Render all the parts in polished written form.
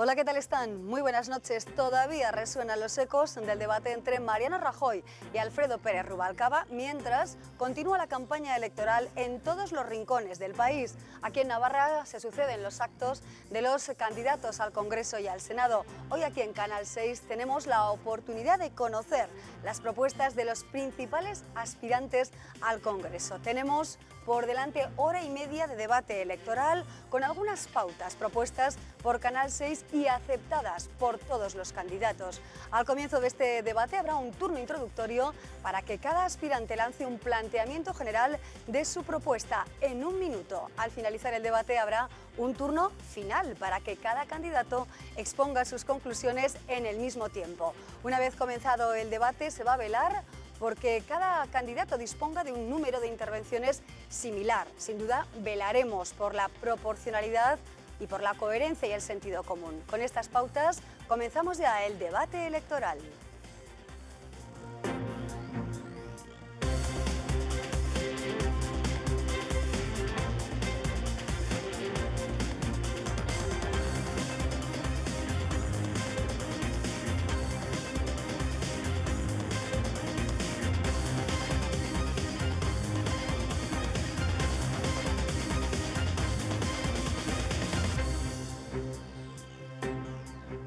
Hola, ¿qué tal están? Muy buenas noches. Todavía resuenan los ecos del debate entre Mariano Rajoy y Alfredo Pérez Rubalcaba, mientras continúa la campaña electoral en todos los rincones del país. Aquí en Navarra se suceden los actos de los candidatos al Congreso y al Senado. Hoy aquí en Canal 6 tenemos la oportunidad de conocer las propuestas de los principales aspirantes al Congreso. Tenemos por delante hora y media de debate electoral con algunas pautas propuestas por Canal 6 y aceptadas por todos los candidatos. Al comienzo de este debate habrá un turno introductorio para que cada aspirante lance un planteamiento general de su propuesta en un minuto. Al finalizar el debate habrá un turno final para que cada candidato exponga sus conclusiones en el mismo tiempo. Una vez comenzado el debate se va a velar porque cada candidato disponga de un número de intervenciones similar. Sin duda, velaremos por la proporcionalidad y por la coherencia y el sentido común. Con estas pautas, comenzamos ya el debate electoral.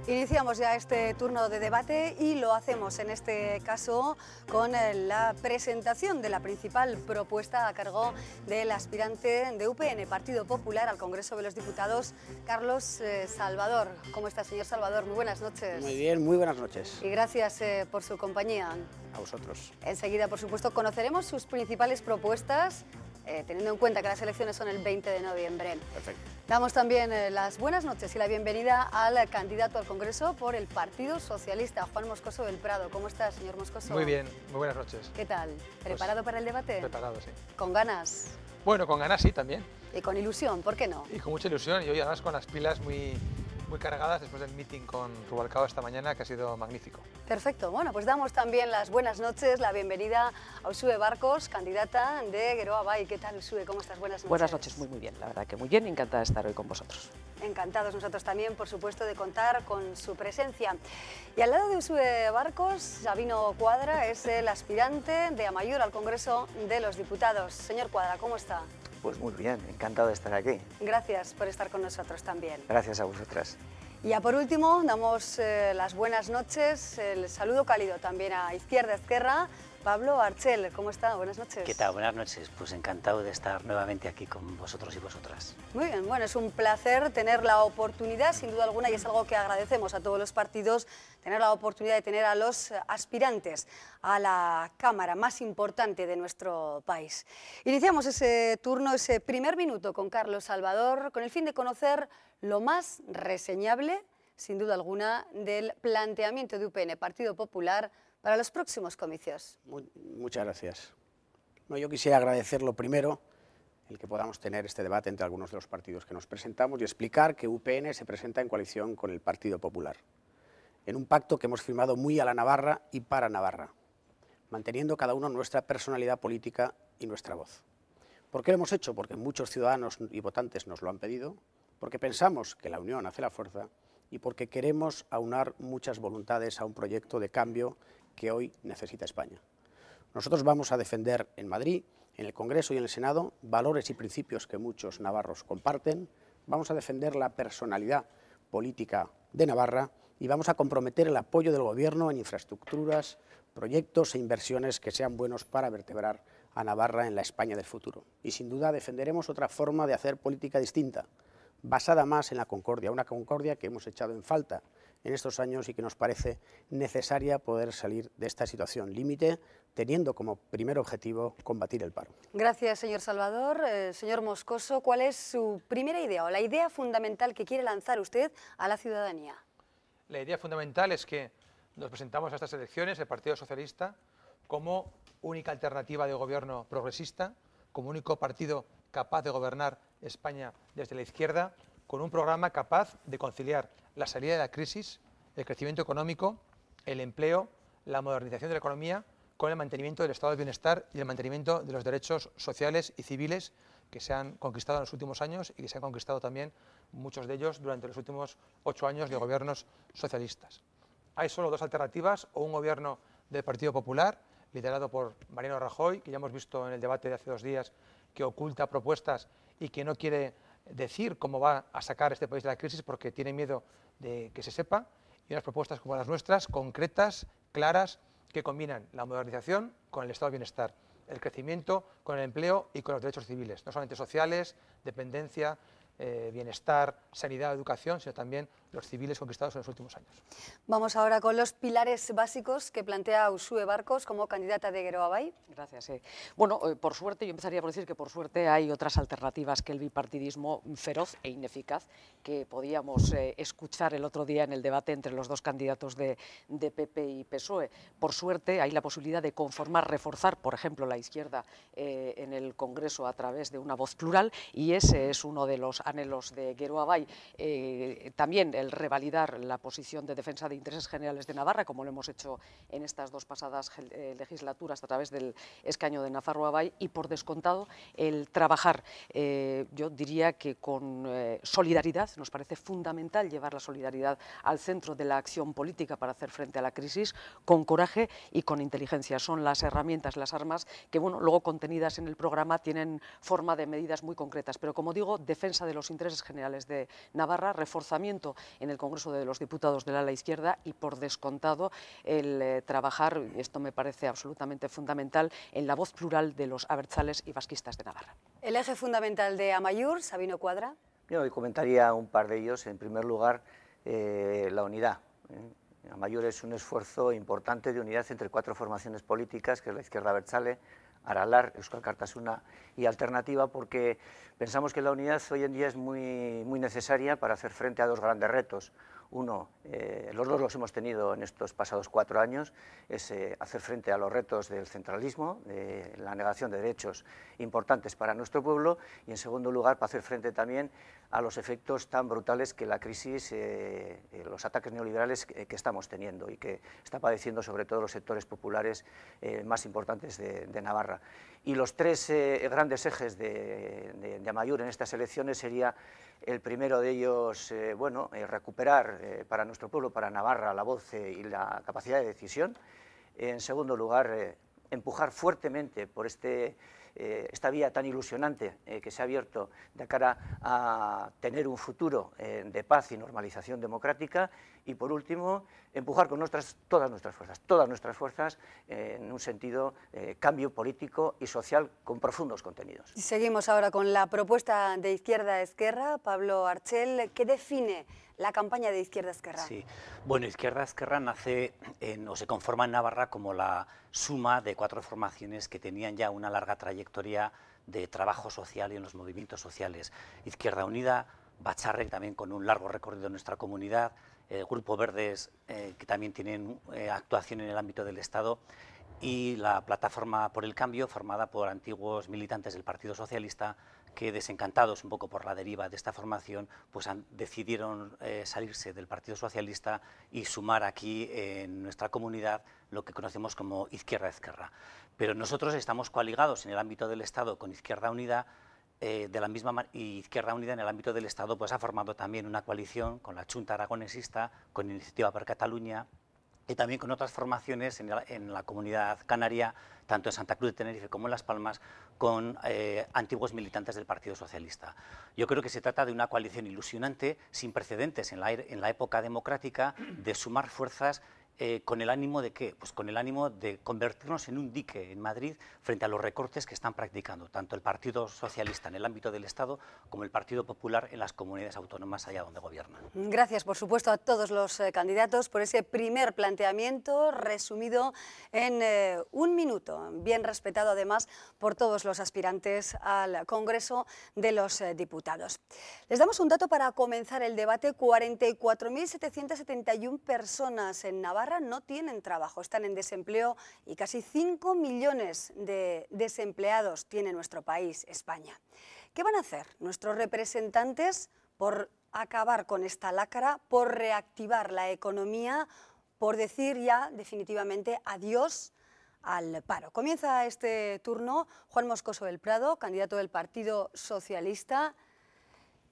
Iniciamos ya este turno de debate y lo hacemos en este caso con la presentación de la principal propuesta a cargo del aspirante de UPN, Partido Popular, al Congreso de los Diputados, Carlos Salvador. ¿Cómo está, señor Salvador? Muy buenas noches. Muy bien, muy buenas noches. Y gracias por su compañía. A vosotros. Enseguida, por supuesto, conoceremos sus principales propuestas, teniendo en cuenta que las elecciones son el 20 de noviembre. Perfecto. Damos también las buenas noches y la bienvenida al candidato al Congreso por el Partido Socialista, Juan Moscoso del Prado. ¿Cómo está, señor Moscoso? Muy bien, muy buenas noches. ¿Qué tal? ¿Preparado para el debate? Preparado, sí. ¿Con ganas? Bueno, con ganas sí, también. Y con ilusión, ¿por qué no? Y con mucha ilusión, y hoy además con las pilas muy cargadas después del meeting con Rubalcaba esta mañana, que ha sido magnífico. Perfecto. Bueno, pues damos también las buenas noches, la bienvenida a Uxue Barcos, candidata de Geroa Bai. ¿Qué tal, Uxue? ¿Cómo estás? Buenas noches. Buenas noches, muy bien, la verdad que muy bien, encantada de estar hoy con vosotros. Encantados nosotros también, por supuesto, de contar con su presencia. Y al lado de Uxue Barcos, Sabino Cuadra es el aspirante de Amaiur al Congreso de los Diputados. Señor Cuadra, ¿cómo está? Pues muy bien, encantado de estar aquí. Gracias por estar con nosotros también. Gracias a vosotras. Y ya por último, damos las buenas noches, el saludo cálido también a Izquierda Esquerra, Pablo Archel. ¿Cómo está? Buenas noches. ¿Qué tal? Buenas noches. Pues encantado de estar nuevamente aquí con vosotros y vosotras. Muy bien, bueno, es un placer tener la oportunidad, sin duda alguna, y es algo que agradecemos a todos los partidos, tener la oportunidad de tener a los aspirantes a la Cámara más importante de nuestro país. Iniciamos ese turno, ese primer minuto con Carlos Salvador, con el fin de conocer lo más reseñable, sin duda alguna, del planteamiento de UPN, Partido Popular, para los próximos comicios. Muchas gracias. No, yo quisiera agradecer lo primero, el que podamos tener este debate entre algunos de los partidos que nos presentamos y explicar que UPN se presenta en coalición con el Partido Popular, en un pacto que hemos firmado muy a la Navarra y para Navarra, manteniendo cada uno nuestra personalidad política y nuestra voz. ¿Por qué lo hemos hecho? Porque muchos ciudadanos y votantes nos lo han pedido, porque pensamos que la unión hace la fuerza y porque queremos aunar muchas voluntades a un proyecto de cambio que hoy necesita España. Nosotros vamos a defender en Madrid, en el Congreso y en el Senado, valores y principios que muchos navarros comparten, vamos a defender la personalidad política de Navarra y vamos a comprometer el apoyo del Gobierno en infraestructuras, proyectos e inversiones que sean buenos para vertebrar a Navarra en la España del futuro. Y sin duda defenderemos otra forma de hacer política distinta, basada más en la concordia, una concordia que hemos echado en falta en estos años y que nos parece necesaria poder salir de esta situación límite, teniendo como primer objetivo combatir el paro. Gracias, señor Salvador. Señor Moscoso, ¿cuál es su primera idea o la idea fundamental que quiere lanzar usted a la ciudadanía? La idea fundamental es que nos presentamos a estas elecciones, el Partido Socialista, como única alternativa de gobierno progresista, como único partido capaz de gobernar España desde la izquierda, con un programa capaz de conciliar la salida de la crisis, el crecimiento económico, el empleo, la modernización de la economía, con el mantenimiento del estado de bienestar y el mantenimiento de los derechos sociales y civiles que se han conquistado en los últimos años y que se han conquistado también muchos de ellos durante los últimos 8 años de gobiernos socialistas. Hay solo dos alternativas, o un gobierno del Partido Popular, liderado por Mariano Rajoy, que ya hemos visto en el debate de hace 2 días, que oculta propuestas y que no quiere decir cómo va a sacar este país de la crisis porque tiene miedo de que se sepa, y unas propuestas como las nuestras, concretas, claras, que combinan la modernización con el estado de bienestar, el crecimiento con el empleo y con los derechos civiles, no solamente sociales, dependencia, bienestar, sanidad, educación, sino también los civiles conquistados en los últimos años. Vamos ahora con los pilares básicos que plantea Uxue Barkos como candidata de Geroa Bai. Gracias. Bueno, por suerte, yo empezaría por decir que por suerte hay otras alternativas que el bipartidismo feroz e ineficaz que podíamos escuchar el otro día en el debate entre los dos candidatos de PP y PSOE. Por suerte hay la posibilidad de conformar, reforzar, por ejemplo, la izquierda en el Congreso a través de una voz plural, y ese es uno de los anhelos de Geroa Bai. También el revalidar la posición de defensa de intereses generales de Navarra, como lo hemos hecho en estas 2 pasadas legislaturas a través del escaño de Nafarroa Bai, y por descontado el trabajar, yo diría que con solidaridad. Nos parece fundamental llevar la solidaridad al centro de la acción política para hacer frente a la crisis, con coraje y con inteligencia. Son las herramientas, las armas que, bueno, luego contenidas en el programa tienen forma de medidas muy concretas, pero como digo, defensa de los intereses generales de Navarra, reforzamiento en el Congreso de los Diputados del ala izquierda y, por descontado, el trabajar, y esto me parece absolutamente fundamental, en la voz plural de los abertzales y vasquistas de Navarra. El eje fundamental de Amaiur, Sabino Cuadra. Yo comentaría un par de ellos. En primer lugar, la unidad. Amaiur es un esfuerzo importante de unidad entre 4 formaciones políticas, que es la izquierda abertzale, Aralar, Euskal Kartasuna y Alternativa, porque pensamos que la unidad hoy en día es muy necesaria para hacer frente a 2 grandes retos. Uno, los dos los hemos tenido en estos pasados 4 años, es hacer frente a los retos del centralismo, de la negación de derechos importantes para nuestro pueblo, y en segundo lugar, para hacer frente también a los efectos tan brutales que la crisis, los ataques neoliberales que estamos teniendo y que está padeciendo sobre todo los sectores populares más importantes de Navarra. Y los 3 grandes ejes de Amaiur en estas elecciones sería el primero de ellos, recuperar para nuestro pueblo, para Navarra, la voz y la capacidad de decisión. En segundo lugar, empujar fuertemente por esta vía tan ilusionante que se ha abierto de cara a tener un futuro de paz y normalización democrática. Y por último, empujar con todas nuestras fuerzas en un sentido cambio político y social con profundos contenidos. Seguimos ahora con la propuesta de Izquierda Esquerra. Pablo Archel, ¿qué define la campaña de Izquierda Esquerra? Sí, bueno, Izquierda Esquerra nace o se conforma en Navarra como la suma de 4 formaciones que tenían ya una larga trayectoria de trabajo social y en los movimientos sociales. Izquierda Unida, Batxarrek, también con un largo recorrido en nuestra comunidad, Grupo Verdes, que también tienen actuación en el ámbito del Estado, y la Plataforma por el Cambio, formada por antiguos militantes del Partido Socialista que, desencantados un poco por la deriva de esta formación, pues decidieron salirse del Partido Socialista y sumar aquí en nuestra comunidad lo que conocemos como Izquierda Esquerra. Pero nosotros estamos coaligados en el ámbito del Estado con Izquierda Unida, y Izquierda Unida en el ámbito del Estado pues ha formado también una coalición con la Junta Aragonesista, con Iniciativa per Catalunya, y también con otras formaciones en la comunidad canaria, tanto en Santa Cruz de Tenerife como en Las Palmas, con antiguos militantes del Partido Socialista. Yo creo que se trata de una coalición ilusionante, sin precedentes en la época democrática, de sumar fuerzas con el ánimo de ¿qué? Pues con el ánimo de convertirnos en un dique en Madrid frente a los recortes que están practicando tanto el Partido Socialista en el ámbito del Estado como el Partido Popular en las comunidades autónomas allá donde gobiernan. Gracias, por supuesto, a todos los candidatos por ese primer planteamiento resumido en 1 minuto, bien respetado además por todos los aspirantes al Congreso de los Diputados. Les damos un dato para comenzar el debate: 44.771 personas en Navarra no tienen trabajo, están en desempleo, y casi 5 millones de desempleados tiene nuestro país, España. ¿Qué van a hacer nuestros representantes por acabar con esta lacra, por reactivar la economía, por decir ya definitivamente adiós al paro. Comienza este turno Juan Moscoso del Prado, candidato del Partido Socialista.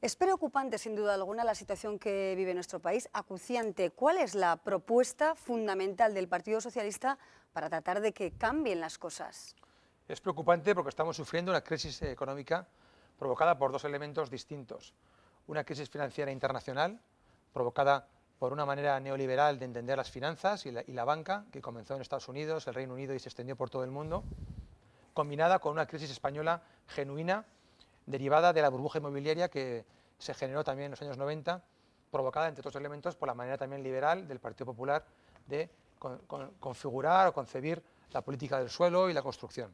Es preocupante, sin duda alguna, la situación que vive nuestro país, acuciante. ¿Cuál es la propuesta fundamental del Partido Socialista para tratar de que cambien las cosas? Es preocupante porque estamos sufriendo una crisis económica provocada por dos elementos distintos. Una crisis financiera internacional, provocada por una manera neoliberal de entender las finanzas y la banca, que comenzó en Estados Unidos, el Reino Unido y se extendió por todo el mundo, combinada con una crisis española genuina, derivada de la burbuja inmobiliaria que se generó también en los años 90, provocada, entre otros elementos, por la manera también liberal del Partido Popular de configurar o concebir la política del suelo y la construcción.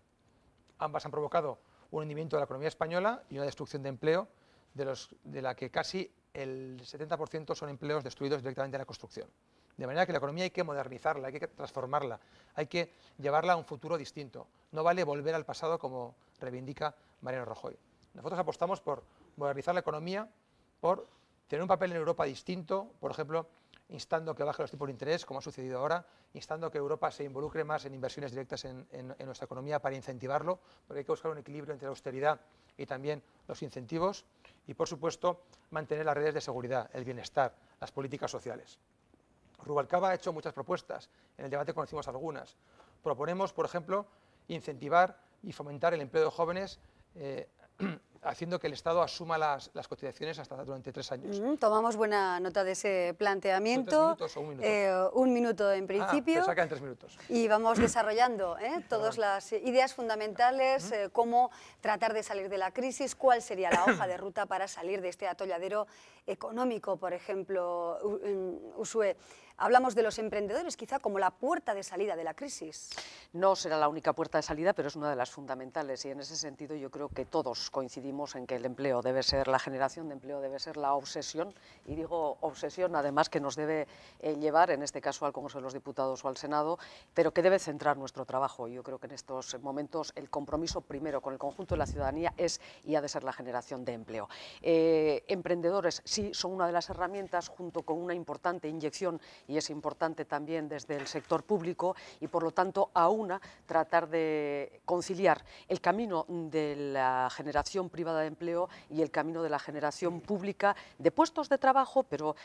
Ambas han provocado un hundimiento de la economía española y una destrucción de empleo, de la que casi el 70% son empleos destruidos directamente en la construcción. De manera que la economía hay que modernizarla, hay que transformarla, hay que llevarla a un futuro distinto. No vale volver al pasado como reivindica Mariano Rajoy. Nosotros apostamos por modernizar la economía, por tener un papel en Europa distinto, por ejemplo, instando que baje los tipos de interés, como ha sucedido ahora, instando que Europa se involucre más en inversiones directas en nuestra economía para incentivarlo, porque hay que buscar un equilibrio entre la austeridad y también los incentivos, y por supuesto mantener las redes de seguridad, el bienestar, las políticas sociales. Rubalcaba ha hecho muchas propuestas, en el debate conocimos algunas. Proponemos, por ejemplo, incentivar y fomentar el empleo de jóvenes haciendo que el Estado asuma las cotizaciones hasta durante 3 años. Tomamos buena nota de ese planteamiento. ¿3 minutos o 1 minuto? 1 minuto en principio. Pensaba que eran 3 minutos. Y vamos desarrollando todas las ideas fundamentales, cómo tratar de salir de la crisis, cuál sería la hoja de ruta para salir de este atolladero económico, por ejemplo, Uxue. Hablamos de los emprendedores quizá como la puerta de salida de la crisis. No será la única puerta de salida, pero es una de las fundamentales, y en ese sentido yo creo que todos coincidimos en que el empleo debe ser, la generación de empleo debe ser la obsesión, y digo obsesión además que nos debe llevar, en este caso al Congreso de los Diputados o al Senado, pero que debe centrar nuestro trabajo. Yo creo que en estos momentos el compromiso primero con el conjunto de la ciudadanía es y ha de ser la generación de empleo. Emprendedores sí son una de las herramientas, junto con una importante inyección, y es importante también desde el sector público, y por lo tanto a una tratar de conciliar el camino de la generación privada de empleo y el camino de la generación pública de puestos de trabajo, pero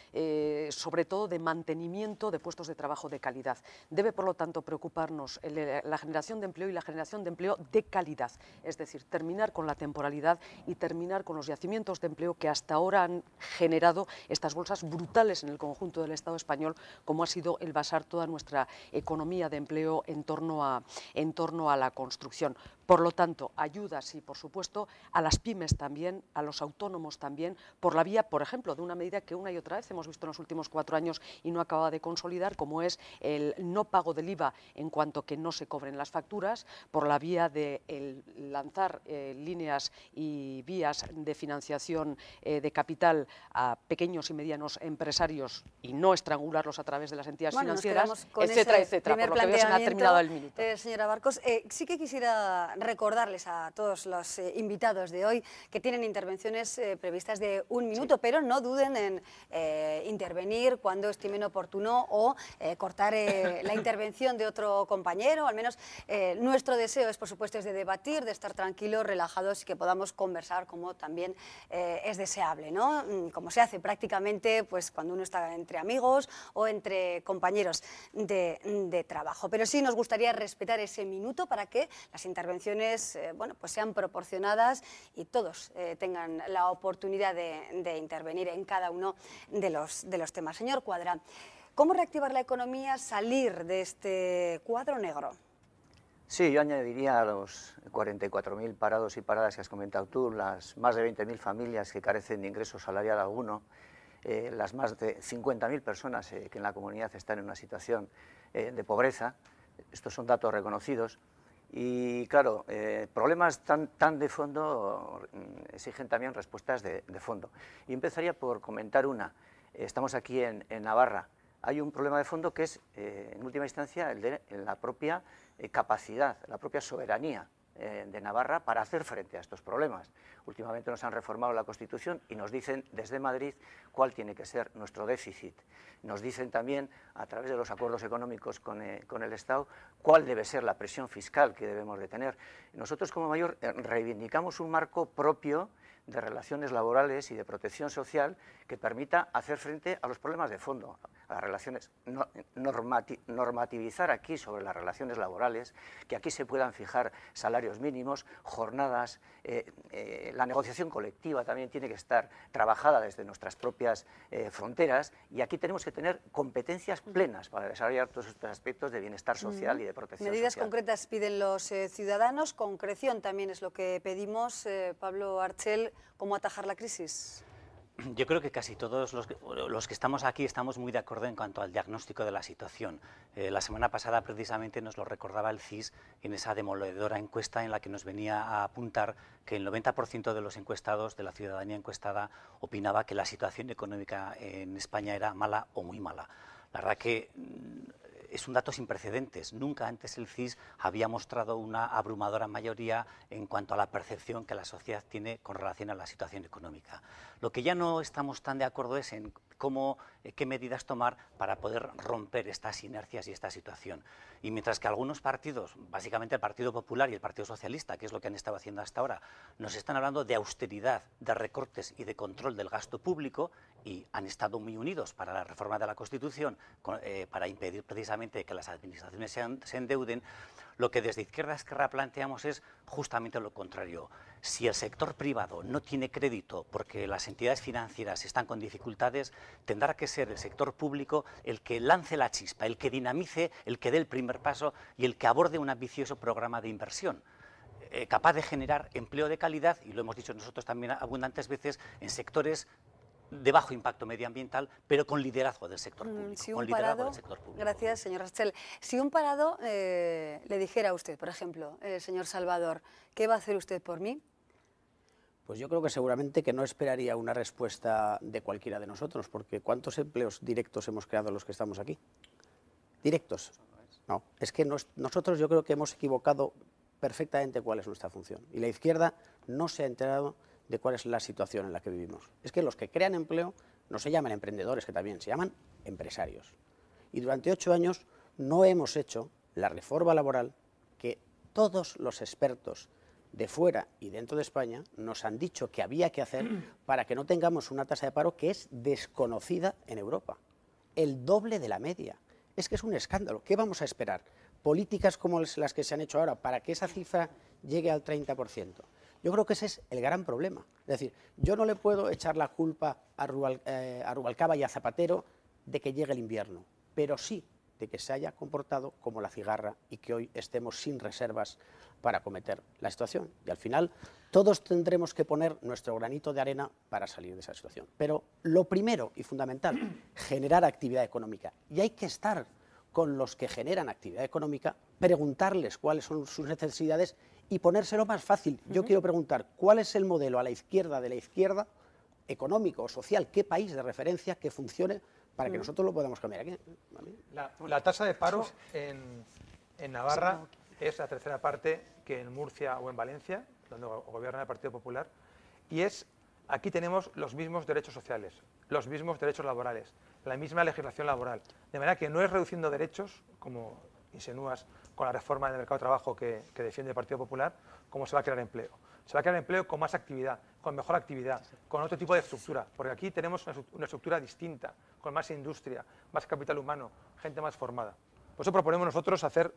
sobre todo de mantenimiento de puestos de trabajo de calidad. Debe por lo tanto preocuparnos la generación de empleo y la generación de empleo de calidad, es decir, terminar con la temporalidad y terminar con los yacimientos de empleo que hasta ahora han generado estas bolsas brutales en el conjunto del Estado español, como ha sido el basar toda nuestra economía de empleo en torno a la construcción. Por lo tanto, ayudas y, por supuesto, a las pymes también, a los autónomos también, por la vía, por ejemplo, de una medida que una y otra vez hemos visto en los últimos 4 años y no acaba de consolidar, como es el no pago del IVA en cuanto que no se cobren las facturas, por la vía de lanzar líneas y vías de financiación de capital a pequeños y medianos empresarios y no estrangularlos a través de las entidades financieras, etcétera, etcétera. Por lo que veo se me ha terminado el minuto. Señora Barcos, sí que quisiera recordarles a todos los invitados de hoy que tienen intervenciones previstas de 1 minuto, pero no duden en intervenir cuando estimen oportuno o cortar la intervención de otro compañero. Al menos nuestro deseo es, por supuesto, es de debatir, de estar tranquilos, relajados y que podamos conversar como también es deseable, ¿no? Como se hace prácticamente pues, cuando uno está entre amigos o entre compañeros de trabajo. Pero sí nos gustaría respetar ese minuto para que las intervenciones bueno, pues sean proporcionadas y todos tengan la oportunidad de intervenir en cada uno de los temas. Señor Cuadra, ¿cómo reactivar la economía, salir de este cuadro negro? Sí, yo añadiría a los 44.000 parados y paradas que has comentado tú, las más de 20.000 familias que carecen de ingreso salarial alguno, las más de 50.000 personas que en la comunidad están en una situación de pobreza. Estos son datos reconocidos. Y claro, problemas tan de fondo exigen también respuestas de fondo. Y empezaría por comentar una. Estamos aquí en Navarra. Hay un problema de fondo que es, en última instancia, la propia capacidad, la propia soberanía de Navarra para hacer frente a estos problemas. Últimamente nos han reformado la Constitución y nos dicen desde Madrid cuál tiene que ser nuestro déficit. Nos dicen también, a través de los acuerdos económicos con el Estado, cuál debe ser la presión fiscal que debemos de tener. Nosotros, como Mayor, reivindicamos un marco propio de relaciones laborales y de protección social que permita hacer frente a los problemas de fondo, a las relaciones, normativizar aquí sobre las relaciones laborales, que aquí se puedan fijar salarios mínimos, jornadas, la negociación colectiva también tiene que estar trabajada desde nuestras propias fronteras, y aquí tenemos que tener competencias plenas para desarrollar todos estos aspectos de bienestar social y de protección Medidas social. concretas piden los ciudadanos, concreción también es lo que pedimos. Pablo Archel, ¿cómo atajar la crisis? Yo creo que casi todos los que estamos aquí estamos muy de acuerdo en cuanto al diagnóstico de la situación. La semana pasada precisamente nos lo recordaba el CIS en esa demoledora encuesta en la que nos venía a apuntar que el 90% de los encuestados, de la ciudadanía encuestada, opinaba que la situación económica en España era mala o muy mala. La verdad que es un dato sin precedentes. Nunca antes el CIS había mostrado una abrumadora mayoría en cuanto a la percepción que la sociedad tiene con relación a la situación económica. Lo que ya no estamos tan de acuerdo es en qué medidas tomar para poder romper estas inercias y esta situación. Y mientras que algunos partidos, básicamente el Partido Popular y el Partido Socialista, que es lo que han estado haciendo hasta ahora, nos están hablando de austeridad, de recortes y de control del gasto público, y han estado muy unidos para la reforma de la Constitución, para impedir precisamente que las administraciones se endeuden, lo que desde Izquierda Esquerra planteamos es justamente lo contrario. Si el sector privado no tiene crédito porque las entidades financieras están con dificultades, tendrá que ser el sector público el que lance la chispa, el que dinamice, el que dé el primer paso y el que aborde un ambicioso programa de inversión capaz de generar empleo de calidad, y lo hemos dicho nosotros también abundantes veces, en sectores de bajo impacto medioambiental, pero con liderazgo del sector público. Gracias, señor Archel. Si un parado le dijera a usted, por ejemplo, señor Salvador, ¿qué va a hacer usted por mí? Pues yo creo que seguramente que no esperaría una respuesta de cualquiera de nosotros, porque ¿cuántos empleos directos hemos creado los que estamos aquí? ¿Directos? No, es que nosotros yo creo que hemos equivocado perfectamente cuál es nuestra función, y la izquierda no se ha enterado de cuál es la situación en la que vivimos. Es que los que crean empleo no se llaman emprendedores, que también se llaman empresarios. Y durante 8 años no hemos hecho la reforma laboral que todos los expertos de fuera y dentro de España nos han dicho que había que hacer para que no tengamos una tasa de paro que es desconocida en Europa, el doble de la media. Es que es un escándalo. ¿Qué vamos a esperar? Políticas como las que se han hecho ahora para que esa cifra llegue al 30%. Yo creo que ese es el gran problema. Es decir, yo no le puedo echar la culpa a Rubalcaba y a Zapatero de que llegue el invierno, pero sí de que se haya comportado como la cigarra y que hoy estemos sin reservas para acometer la situación. Y al final todos tendremos que poner nuestro granito de arena para salir de esa situación. Pero lo primero y fundamental, generar actividad económica. Y hay que estar con los que generan actividad económica, preguntarles cuáles son sus necesidades y ponérselo más fácil. Yo quiero preguntar, ¿cuál es el modelo a la izquierda de la izquierda, económico o social? ¿Qué país de referencia que funcione para que nosotros lo podamos cambiar aquí? ¿Vale? La tasa de paro en Navarra es la tercera parte que en Murcia o en Valencia, donde gobierna el Partido Popular, y aquí tenemos los mismos derechos sociales, los mismos derechos laborales, la misma legislación laboral, de manera que no es reduciendo derechos, como insinúas con la reforma del mercado de trabajo que defiende el Partido Popular, como se va a crear empleo. Se va a crear empleo con más actividad, con mejor actividad, con otro tipo de estructura, porque aquí tenemos una estructura distinta, con más industria, más capital humano, gente más formada. Por eso proponemos nosotros hacer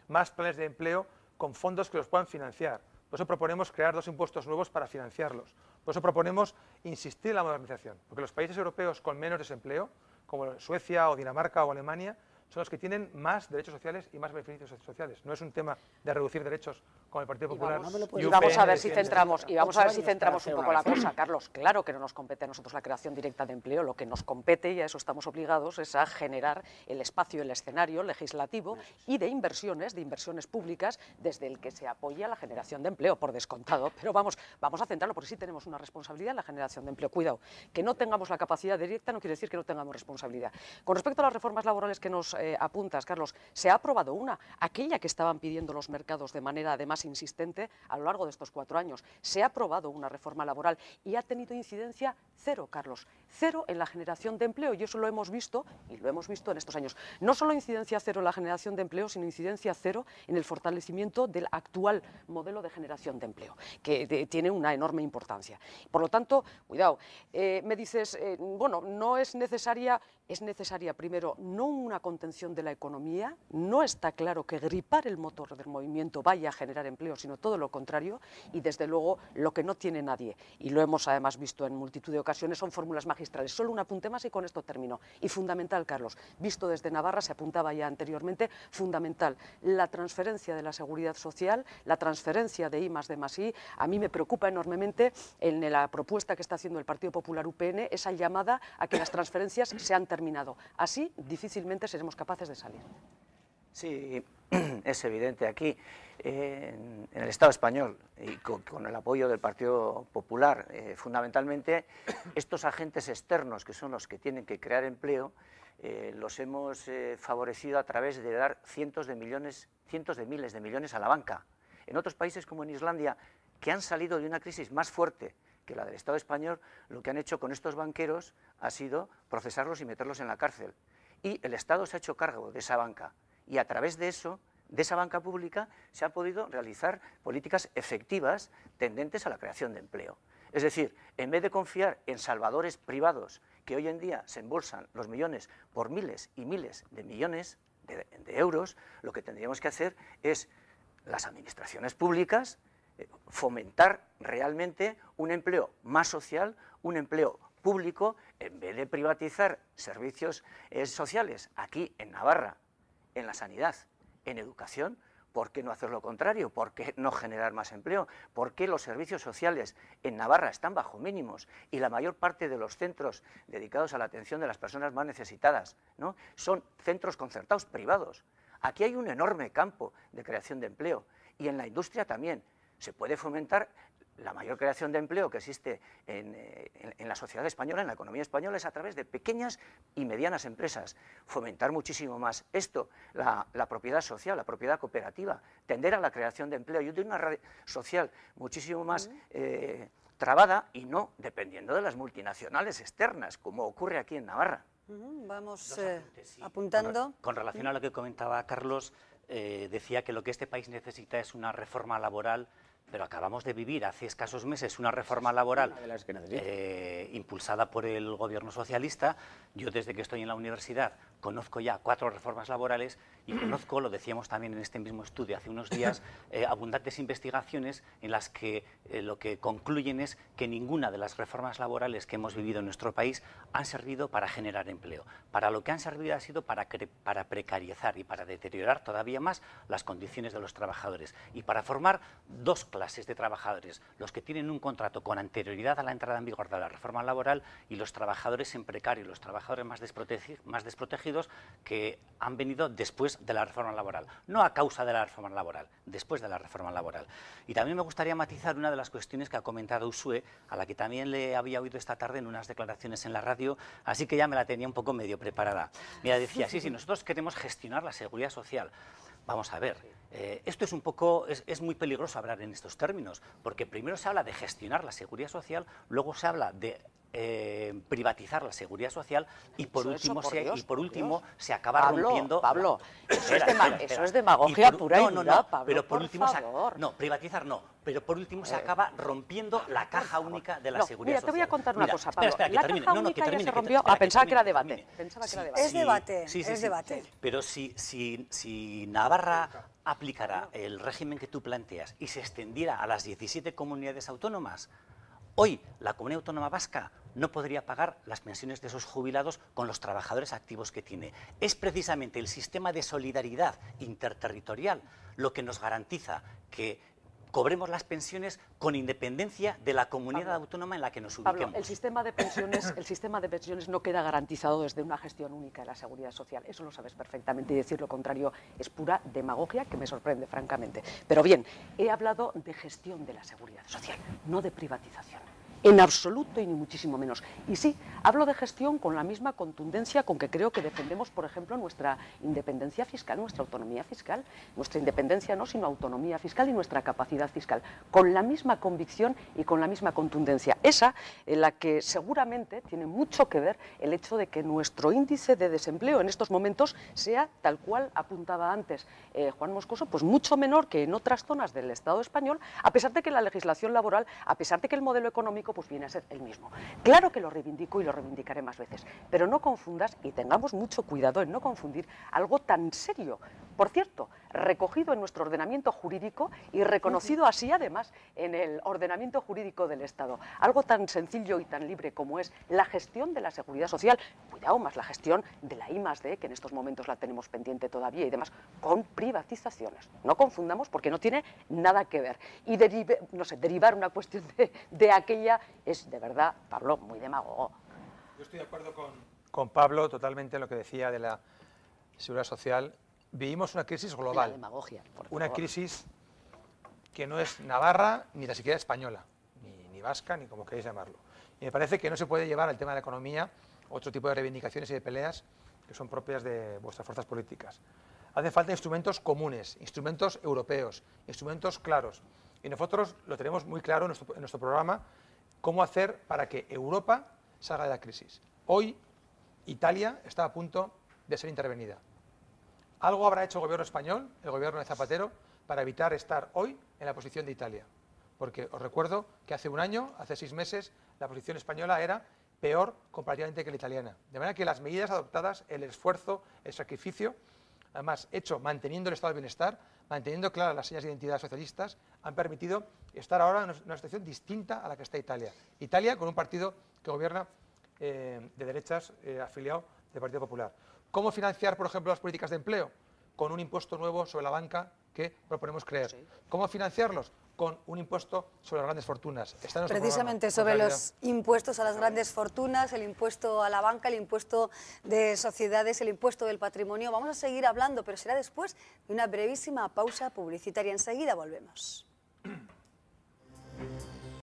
más planes de empleo con fondos que los puedan financiar. Por eso proponemos crear 2 impuestos nuevos para financiarlos. Por eso proponemos insistir en la modernización, porque los países europeos con menos desempleo, como Suecia o Dinamarca o Alemania, son los que tienen más derechos sociales y más beneficios sociales. No es un tema de reducir derechos como el Partido Popular. Y vamos a ver si centramos un poco la cosa, Carlos. Claro que no nos compete a nosotros la creación directa de empleo. Lo que nos compete, y a eso estamos obligados, es a generar el espacio, el escenario legislativo y de inversiones públicas desde el que se apoya la generación de empleo, por descontado. Pero vamos a centrarlo, porque sí tenemos una responsabilidad en la generación de empleo. Cuidado, que no tengamos la capacidad directa no quiere decir que no tengamos responsabilidad. Con respecto a las reformas laborales que nos apuntas, Carlos, se ha aprobado una, aquella que estaban pidiendo los mercados de manera además insistente a lo largo de estos 4 años. Se ha aprobado una reforma laboral y ha tenido incidencia cero, Carlos, cero en la generación de empleo, y eso lo hemos visto, y lo hemos visto en estos años. No solo incidencia cero en la generación de empleo, sino incidencia cero en el fortalecimiento del actual modelo de generación de empleo, que tiene una enorme importancia. Por lo tanto, cuidado, me dices, bueno, no es necesaria primero no una contención de la economía, no está claro que gripar el motor del movimiento vaya a generar empleo, sino todo lo contrario, y desde luego lo que no tiene nadie, y lo hemos además visto en multitud de ocasiones, son fórmulas magistrales. Solo un apunte más y con esto termino. Y fundamental, Carlos, visto desde Navarra, se apuntaba ya anteriormente, fundamental, la transferencia de la seguridad social, la transferencia de I+D+I, a mí me preocupa enormemente en la propuesta que está haciendo el Partido Popular UPN, esa llamada a que las transferencias se han terminado. Así difícilmente seremos capaces de salir. Sí, es evidente aquí, en el Estado español, y con el apoyo del Partido Popular, fundamentalmente, estos agentes externos, que son los que tienen que crear empleo, los hemos favorecido a través de dar cientos de miles de millones a la banca. En otros países, como en Islandia, que han salido de una crisis más fuerte que la del Estado español, lo que han hecho con estos banqueros ha sido procesarlos y meterlos en la cárcel. Y el Estado se ha hecho cargo de esa banca. Y a través de eso, de esa banca pública, se han podido realizar políticas efectivas tendentes a la creación de empleo. Es decir, en vez de confiar en salvadores privados que hoy en día se embolsan los millones por miles y miles de millones de euros, lo que tendríamos que hacer es las administraciones públicas fomentar realmente un empleo más social, un empleo público, en vez de privatizar servicios sociales aquí en Navarra, en la sanidad, en educación. ¿Por qué no hacer lo contrario? ¿Por qué no generar más empleo? ¿Por qué los servicios sociales en Navarra están bajo mínimos y la mayor parte de los centros dedicados a la atención de las personas más necesitadas, ¿no?, son centros concertados privados? Aquí hay un enorme campo de creación de empleo, y en la industria también. Se puede fomentar la mayor creación de empleo que existe en la sociedad española, en la economía española, es a través de pequeñas y medianas empresas. Fomentar muchísimo más esto, la propiedad social, la propiedad cooperativa, tender a la creación de empleo y de una red social muchísimo más trabada y no dependiendo de las multinacionales externas, como ocurre aquí en Navarra. Vamos apuntando. Con relación a lo que comentaba Carlos, decía que lo que este país necesita es una reforma laboral, pero acabamos de vivir hace escasos meses una reforma laboral impulsada por el gobierno socialista. Yo, desde que estoy en la universidad, conozco ya 4 reformas laborales y conozco, lo decíamos también en este mismo estudio hace unos días, abundantes investigaciones en las que lo que concluyen es que ninguna de las reformas laborales que hemos vivido en nuestro país han servido para generar empleo. Para lo que han servido ha sido para precarizar y para deteriorar todavía más las condiciones de los trabajadores y para formar 2 clases de trabajadores: los que tienen un contrato con anterioridad a la entrada en vigor de la reforma laboral y los trabajadores en precario, los trabajadores más desprotegidos que han venido después de la reforma laboral, no a causa de la reforma laboral, después de la reforma laboral. Y también me gustaría matizar una de las cuestiones que ha comentado Uxue, a la que también le había oído esta tarde en unas declaraciones en la radio, así que ya me la tenía un poco medio preparada. Mira, decía, sí, nosotros queremos gestionar la seguridad social. Vamos a ver, esto es un poco, es muy peligroso hablar en estos términos, porque primero se habla de gestionar la seguridad social, luego se habla de privatizar la seguridad social y por último se acaba rompiendo. Pablo, eso es demagogia pura y dura, Pablo, pero por último favor. no, privatizar no, pero por último se acaba rompiendo la caja única de la seguridad social. Mira, te voy a contar una cosa, Pablo. Espera, la caja única ya se rompió. Pensaba que era debate. Es debate, es debate. Pero si Navarra aplicara el régimen que tú planteas y se extendiera a las 17 comunidades autónomas, hoy la comunidad autónoma vasca no podría pagar las pensiones de esos jubilados con los trabajadores activos que tiene. Es precisamente el sistema de solidaridad interterritorial lo que nos garantiza que cobremos las pensiones con independencia de la comunidad autónoma en la que nos ubiquemos. Pablo, el sistema de pensiones no queda garantizado desde una gestión única de la seguridad social. Eso lo sabes perfectamente y decir lo contrario es pura demagogia que me sorprende, francamente. Pero bien, he hablado de gestión de la seguridad social, no de privatización. en absoluto y ni muchísimo menos. Y sí, hablo de gestión con la misma contundencia con que creo que defendemos, por ejemplo, nuestra independencia fiscal, nuestra autonomía fiscal, nuestra independencia no, sino autonomía fiscal y nuestra capacidad fiscal, con la misma convicción y con la misma contundencia. Esa en la que seguramente tiene mucho que ver el hecho de que nuestro índice de desempleo en estos momentos sea, tal cual apuntaba antes Juan Moscoso, pues mucho menor que en otras zonas del Estado español, a pesar de que la legislación laboral, a pesar de que el modelo económico pues viene a ser el mismo. Claro que lo reivindico y lo reivindicaré más veces, pero no confundas y tengamos mucho cuidado en no confundir algo tan serio, por cierto, recogido en nuestro ordenamiento jurídico y reconocido así además en el ordenamiento jurídico del Estado, algo tan sencillo y tan libre como es la gestión de la seguridad social, cuidado más la gestión de la I+D, que en estos momentos la tenemos pendiente todavía y demás, con privatizaciones. No confundamos porque no tiene nada que ver. Y derivar una cuestión de aquella es, de verdad, Pablo, muy demagogo. Yo estoy de acuerdo con Pablo totalmente en lo que decía de la seguridad social. Vivimos una crisis global, La demagogia, por favor. una crisis que no es navarra ni la siquiera española, ni vasca, ni como queréis llamarlo. Y me parece que no se puede llevar al tema de la economía otro tipo de reivindicaciones y de peleas que son propias de vuestras fuerzas políticas. Hacen falta instrumentos comunes, instrumentos europeos, instrumentos claros. Y nosotros lo tenemos muy claro en nuestro programa, cómo hacer para que Europa salga de la crisis. Hoy Italia está a punto de ser intervenida. Algo habrá hecho el gobierno español, el gobierno de Zapatero, para evitar estar hoy en la posición de Italia. Porque os recuerdo que hace un año, hace 6 meses, la posición española era peor comparativamente que la italiana. De manera que las medidas adoptadas, el esfuerzo, el sacrificio, además hecho manteniendo el estado de bienestar, manteniendo claras las señas de identidad socialistas, han permitido estar ahora en una situación distinta a la que está Italia. Italia con un partido que gobierna de derechas afiliado del Partido Popular. ¿Cómo financiar, por ejemplo, las políticas de empleo? Con un impuesto nuevo sobre la banca que proponemos crear. Sí. ¿Cómo financiarlos? Con un impuesto sobre las grandes fortunas. Precisamente sobre los impuestos a las grandes fortunas, el impuesto a la banca, el impuesto de sociedades, el impuesto del patrimonio. Vamos a seguir hablando, pero será después de una brevísima pausa publicitaria. Enseguida volvemos.